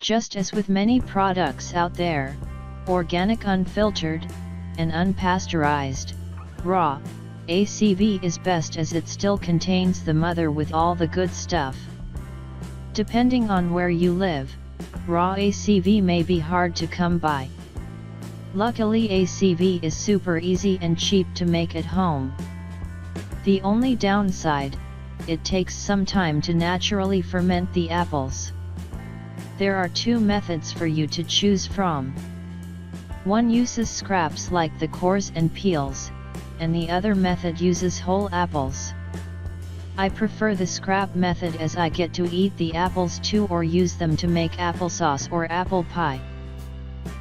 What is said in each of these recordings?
Just as with many products out there, organic unfiltered, and unpasteurized, raw, ACV is best as it still contains the mother with all the good stuff. Depending on where you live, raw ACV may be hard to come by. Luckily ACV is super easy and cheap to make at home. The only downside, it takes some time to naturally ferment the apples. There are two methods for you to choose from. One uses scraps like the cores and peels, and the other method uses whole apples. I prefer the scrap method as I get to eat the apples too or use them to make applesauce or apple pie.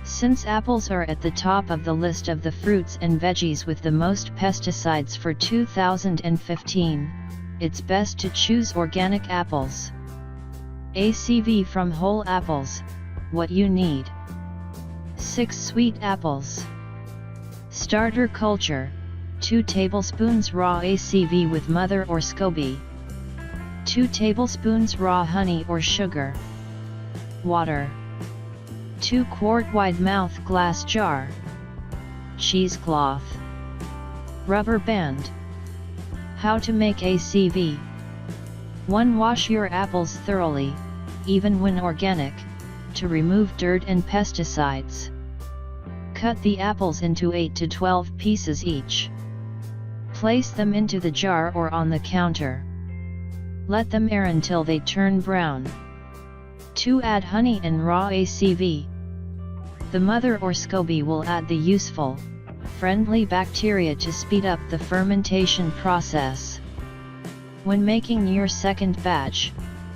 Since apples are at the top of the list of the fruits and veggies with the most pesticides for 2015, it's best to choose organic apples. ACV from whole apples, what you need. 6 sweet apples. Starter culture, 2 tablespoons raw ACV with mother or SCOBY. 2 tablespoons raw honey or sugar. Water. 2 quart wide mouth glass jar. Cheesecloth. Rubber band. How to make ACV. 1. Wash your apples thoroughly, even when organic, to remove dirt and pesticides. Cut the apples into 8 to 12 pieces each. Place them into the jar or on the counter. Let them air until they turn brown. 2. Add honey and raw ACV. The mother or SCOBY will add the useful, friendly bacteria to speed up the fermentation process. When making your second batch,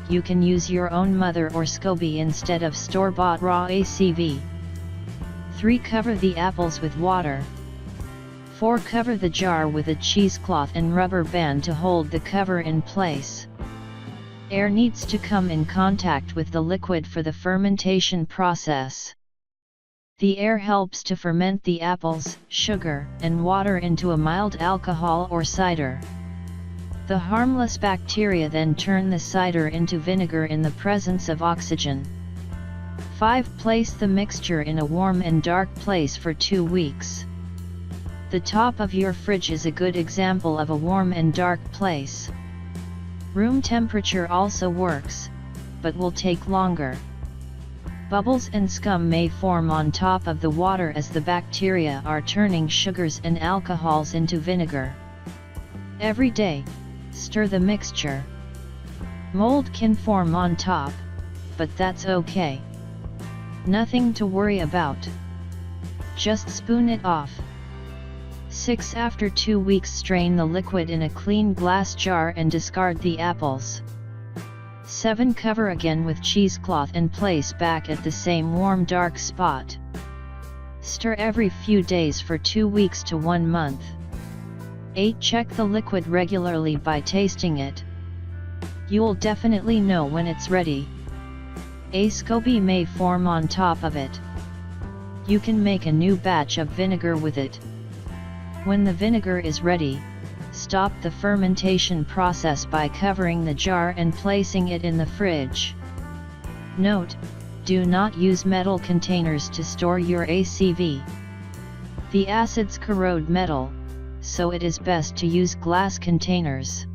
you can use your own mother or SCOBY instead of store-bought raw ACV. 3. Cover the apples with water. 4. Cover the jar with a cheesecloth and rubber band to hold the cover in place. Air needs to come in contact with the liquid for the fermentation process. The air helps to ferment the apples, sugar, and water into a mild alcohol or cider. The harmless bacteria then turn the cider into vinegar in the presence of oxygen. 5. Place the mixture in a warm and dark place for 2 weeks. The top of your fridge is a good example of a warm and dark place. Room temperature also works, but will take longer. Bubbles and scum may form on top of the water as the bacteria are turning sugars and alcohols into vinegar. Every day, stir the mixture. Mold can form on top, but that's okay. Nothing to worry about. Just spoon it off. 6. After 2 weeks, strain the liquid in a clean glass jar and discard the apples. 7. Cover again with cheesecloth and place back at the same warm dark spot. Stir every few days for 2 weeks to 1 month. 8. Check the liquid regularly by tasting it. You'll definitely know when it's ready. A SCOBY may form on top of it. You can make a new batch of vinegar with it. When the vinegar is ready, stop the fermentation process by covering the jar and placing it in the fridge. Note: do not use metal containers to store your ACV. The acids corrode metal, so it is best to use glass containers.